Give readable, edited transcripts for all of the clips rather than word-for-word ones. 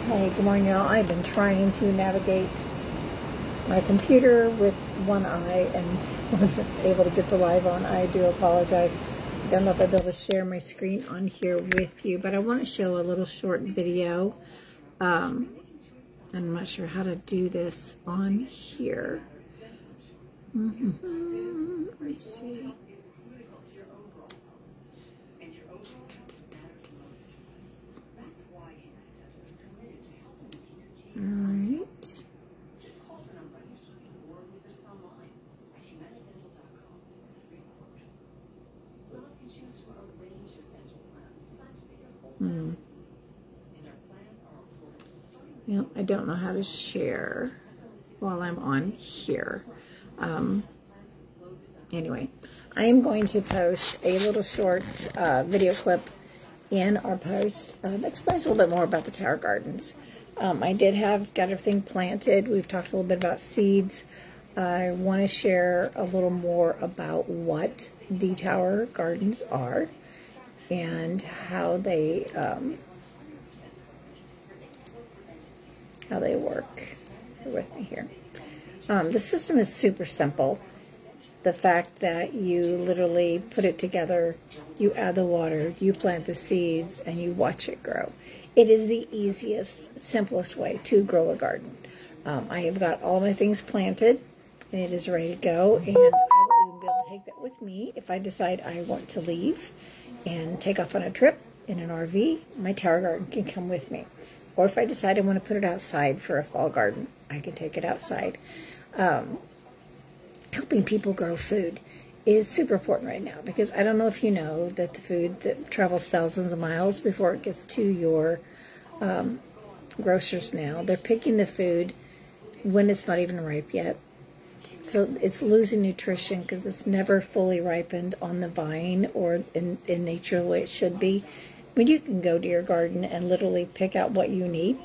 Hey, good morning, y'all. I've been trying to navigate my computer with one eye and wasn't able to get the live on. I do apologize. I don't know if I'll be able to share my screen on here with you, but I want to show a little short video. And I'm not sure how to do this on here. Let me see. All right. Yeah, I don't know how to share while I'm on here. Anyway, I am going to post a little short video clip in our post that explains a little bit more about the tower gardens. I got everything planted. We've talked a little bit about seeds. I want to share a little more about what the tower gardens are and how they work. Bear with me here. The system is super simple. The fact that you literally put it together, you add the water, you plant the seeds, and you watch it grow. It is the easiest, simplest way to grow a garden. I have got all my things planted, and it is ready to go, and I will even be able to take that with me if I decide I want to leave and take off on a trip in an RV. My tower garden can come with me. Or if I decide I want to put it outside for a fall garden, I can take it outside. Helping people grow food is super important right now, because I don't know if you know that the food that travels thousands of miles before it gets to your grocers now, they're picking the food when it's not even ripe yet. So it's losing nutrition because it's never fully ripened on the vine or in nature the way it should be. When you can go to your garden and literally pick out what you need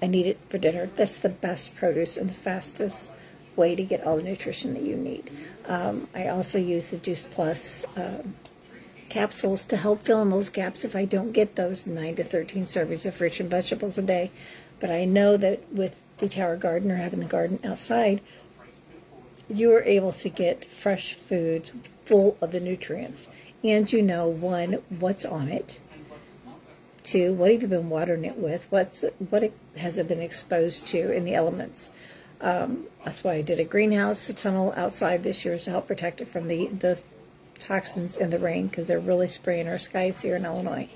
and eat it for dinner, that's the best produce and the fastest way to get all the nutrition that you need. I also use the Juice Plus capsules to help fill in those gaps if I don't get those 9 to 13 servings of fruits and vegetables a day. But I know that with the tower garden or having the garden outside, you are able to get fresh foods full of the nutrients. And you know, one, what's on it. Two, what have you been watering it with? What has it been exposed to in the elements? That's why I did a greenhouse, a tunnel outside this year to help protect it from the toxins in the rain, because they're really spraying our skies here in Illinois.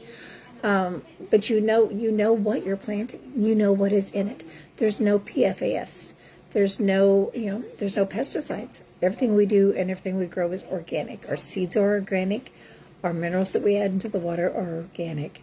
But you know what you're planting. You know what is in it. There's no PFAS. There's no pesticides. Everything we do and everything we grow is organic. Our seeds are organic. Our minerals that we add into the water are organic.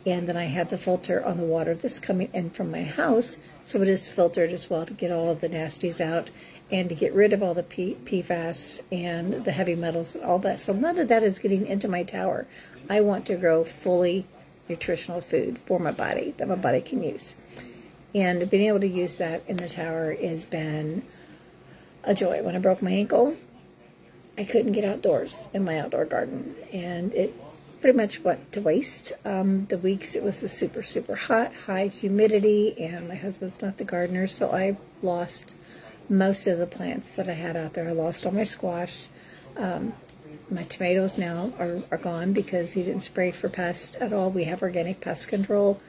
And then I have the filter on the water that's coming in from my house, so it is filtered as well to get all of the nasties out and to get rid of all the PFAS and the heavy metals and all that. So none of that is getting into my tower. I want to grow fully nutritional food for my body that my body can use. And being able to use that in the tower has been a joy. When I broke my ankle, I couldn't get outdoors in my outdoor garden, and it pretty much went to waste. The weeks it was the super, super hot, high humidity, and my husband's not the gardener, so I lost most of the plants that I had out there. I lost all my squash. My tomatoes now are gone because he didn't spray for pests at all. We have organic pest control.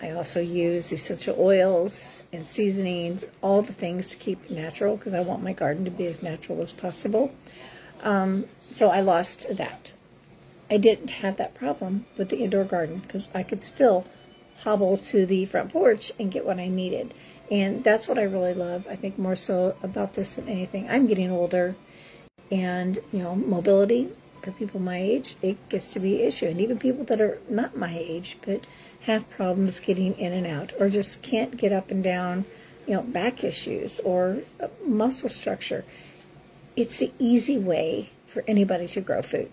I also use essential oils and seasonings, all the things to keep natural, because I want my garden to be as natural as possible. So I lost that. I didn't have that problem with the indoor garden because I could still hobble to the front porch and get what I needed. And that's what I really love. I think more so about this than anything. I'm getting older, and mobility for people my age, it gets to be an issue. And even people that are not my age but have problems getting in and out, or just can't get up and down, back issues or muscle structure. It's the easy way for anybody to grow food.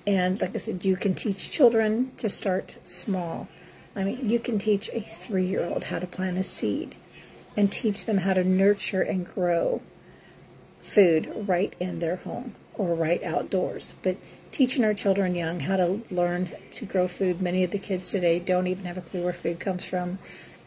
And like I said, you can teach children to start small. I mean, you can teach a 3-year-old how to plant a seed and teach them how to nurture and grow food right in their home. or right outdoors. But teaching our children young how to learn to grow food. Many of the kids today don't even have a clue where food comes from.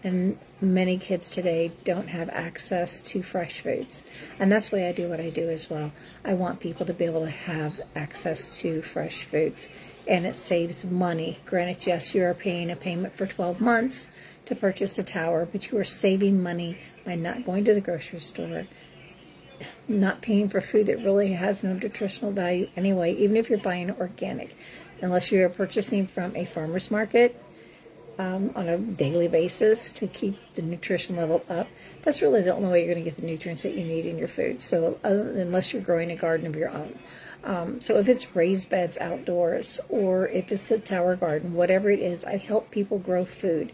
And many kids today don't have access to fresh foods. And that's why I do what I do as well. I want people to be able to have access to fresh foods. And it saves money. Granted, yes, you are paying a payment for 12 months to purchase a tower, but you are saving money by not going to the grocery store, not paying for food that really has no nutritional value anyway, even if you're buying organic. Unless you're purchasing from a farmer's market, on a daily basis to keep the nutrition level up, that's really the only way you're going to get the nutrients that you need in your food. So unless you're growing a garden of your own. So if it's raised beds outdoors, or if it's the tower garden, whatever it is, I help people grow food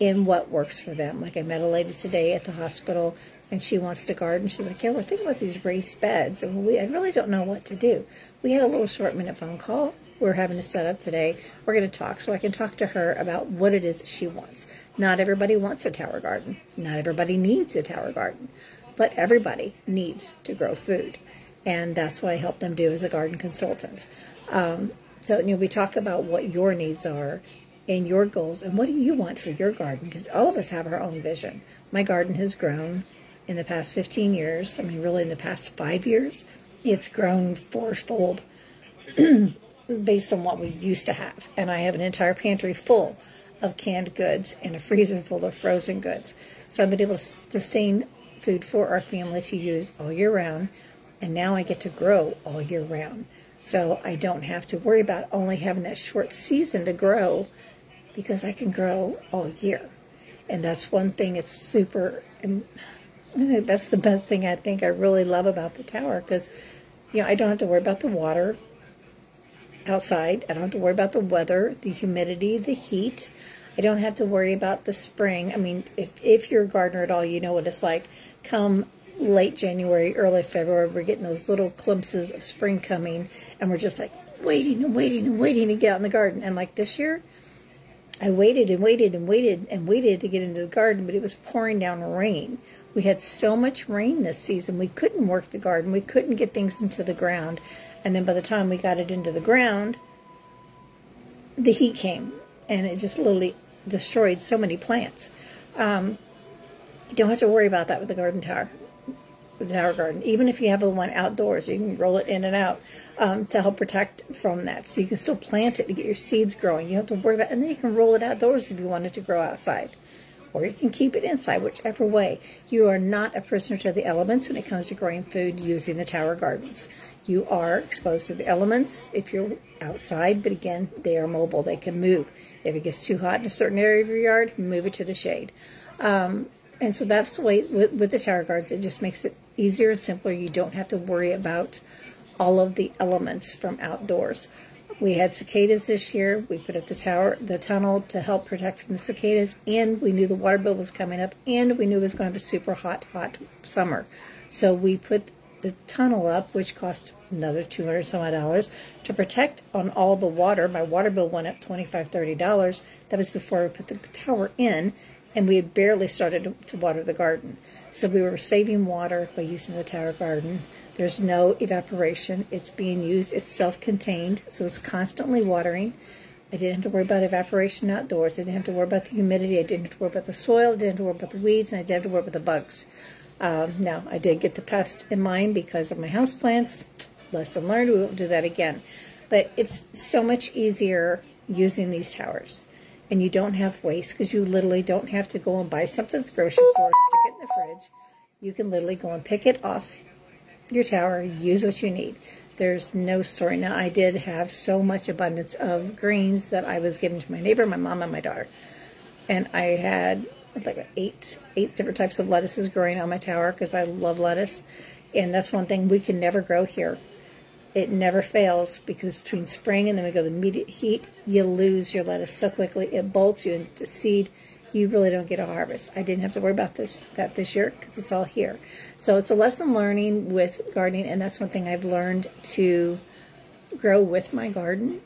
in what works for them. Like I met a lady today at the hospital, and she wants to garden. She's like, yeah, we're thinking about these raised beds, and I really don't know what to do. We had a little short-minute phone call we're having to set up today. We're going to talk, so I can talk to her about what it is she wants. Not everybody wants a tower garden. Not everybody needs a tower garden. But everybody needs to grow food. And that's what I help them do as a garden consultant. So we talk about what your needs are and your goals, and what do you want for your garden? Because all of us have our own vision. My garden has grown in the past 15 years. I mean, really in the past 5 years, it's grown fourfold based on what we used to have. And I have an entire pantry full of canned goods and a freezer full of frozen goods. So I've been able to sustain food for our family to use all year round. And now I get to grow all year round. So I don't have to worry about only having that short season to grow, because I can grow all year. And that's one thing it's super, and that's the best thing I think I really love about the tower, because I don't have to worry about the water outside. I don't have to worry about the weather, the humidity, the heat. I don't have to worry about the spring. I mean, if you're a gardener at all, you know what it's like. Come late January, early February, we're getting those little glimpses of spring coming, and we're just like waiting and waiting and waiting to get out in the garden. And like this year, I waited and waited and waited and waited to get into the garden, but it was pouring down rain. We had so much rain this season, we couldn't work the garden. We couldn't get things into the ground. And then by the time we got it into the ground, the heat came, and it just literally destroyed so many plants. You don't have to worry about that with the garden tower. With the tower garden, even if you have the one outdoors, you can roll it in and out to help protect from that. So you can still plant it to get your seeds growing. You don't have to worry about it. And then you can roll it outdoors if you want it to grow outside. Or you can keep it inside, whichever way. You are not a prisoner to the elements when it comes to growing food using the tower gardens. You are exposed to the elements if you're outside, but again, they are mobile. They can move. If it gets too hot in a certain area of your yard, move it to the shade. And so that's the way with the tower gardens. It just makes it easier and simpler. You don't have to worry about all of the elements from outdoors. We had cicadas this year. We put up the tunnel to help protect from the cicadas, and we knew the water bill was coming up, and we knew it was going to have a super hot summer. So we put the tunnel up, which cost another $200 some odd to protect on all the water. My water bill went up $25, $30. That was before we put the tower in, and we had barely started to water the garden. So we were saving water by using the tower garden. There's no evaporation. It's being used. It's self-contained, so it's constantly watering. I didn't have to worry about evaporation outdoors. I didn't have to worry about the humidity. I didn't have to worry about the soil. I didn't have to worry about the weeds, and I didn't have to worry about the bugs. Now, I did get the pest in mind because of my houseplants. Lesson learned. We won't do that again. But it's so much easier using these towers. And you don't have waste, because you literally don't have to go and buy something at the grocery store, stick it in the fridge. You can literally go and pick it off your tower, use what you need. There's no story. Now, I did have so much abundance of greens that I was giving to my neighbor, my mom, and my daughter. And I had like eight different types of lettuces growing on my tower, because I love lettuce. And that's one thing we can never grow here. It never fails, because between spring and then we go to immediate heat, you lose your lettuce so quickly. It bolts you into seed. You really don't get a harvest. I didn't have to worry about that this year, because it's all here. So it's a lesson learning with gardening, and that's one thing I've learned to grow with my garden.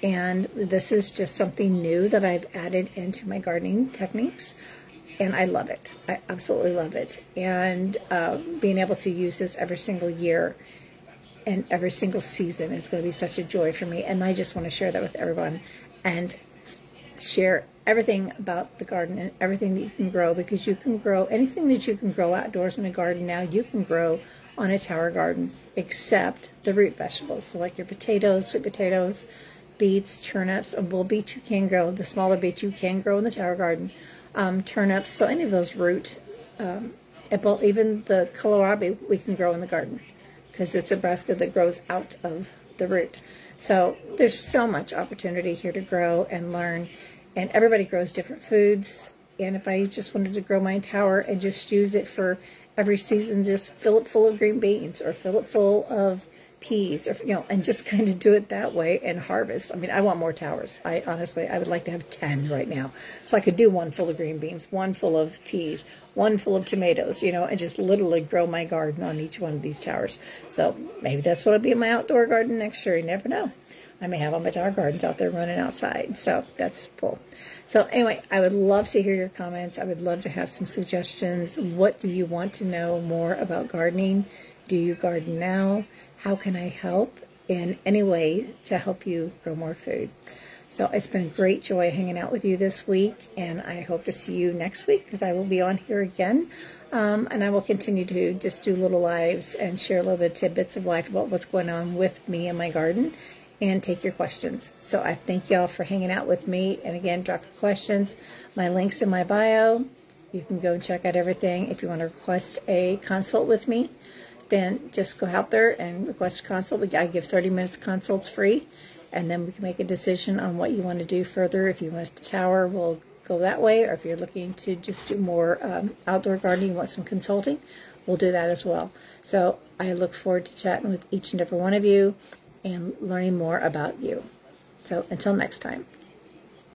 And this is just something new that I've added into my gardening techniques. And I love it. I absolutely love it. And being able to use this every single year and every single season is going to be such a joy for me. And I just want to share that with everyone and share everything about the garden and everything that you can grow, because you can grow anything that you can grow outdoors in a garden now, you can grow on a tower garden, except the root vegetables. So like your potatoes, sweet potatoes, beets, turnips, and bull beets you can grow. The smaller beets you can grow in the tower garden. Turnips, so any of those root, even the kohlrabi we can grow in the garden, because it's a brassica that grows out of the root. So there's so much opportunity here to grow and learn, and everybody grows different foods. And if I just wanted to grow my tower and just use it for every season, just fill it full of green beans or fill it full of peas, or and just kind of do it that way and harvest. I mean, I want more towers. I would like to have 10 right now, so I could do one full of green beans, one full of peas, one full of tomatoes, and just literally grow my garden on each one of these towers. So maybe that's what'll be in my outdoor garden next year. You never know. I may have all my tower gardens out there running outside. So that's cool. So anyway, I would love to hear your comments. I would love to have some suggestions. What do you want to know more about gardening? Do you garden now? How can I help in any way to help you grow more food? So it's been a great joy hanging out with you this week, and I hope to see you next week, because I will be on here again. And I will continue to just do little lives and share a little bit of tidbits of life about what's going on with me in my garden, and take your questions. So I thank y'all for hanging out with me. And again, drop your questions. My link's in my bio. You can go and check out everything. If you want to request a consult with me, then just go out there and request a consult. I give 30 minutes consults free, and then we can make a decision on what you want to do further. If you want the tower, we'll go that way. Or if you're looking to just do more outdoor gardening, you want some consulting, we'll do that as well. So I look forward to chatting with each and every one of you and learning more about you. So until next time.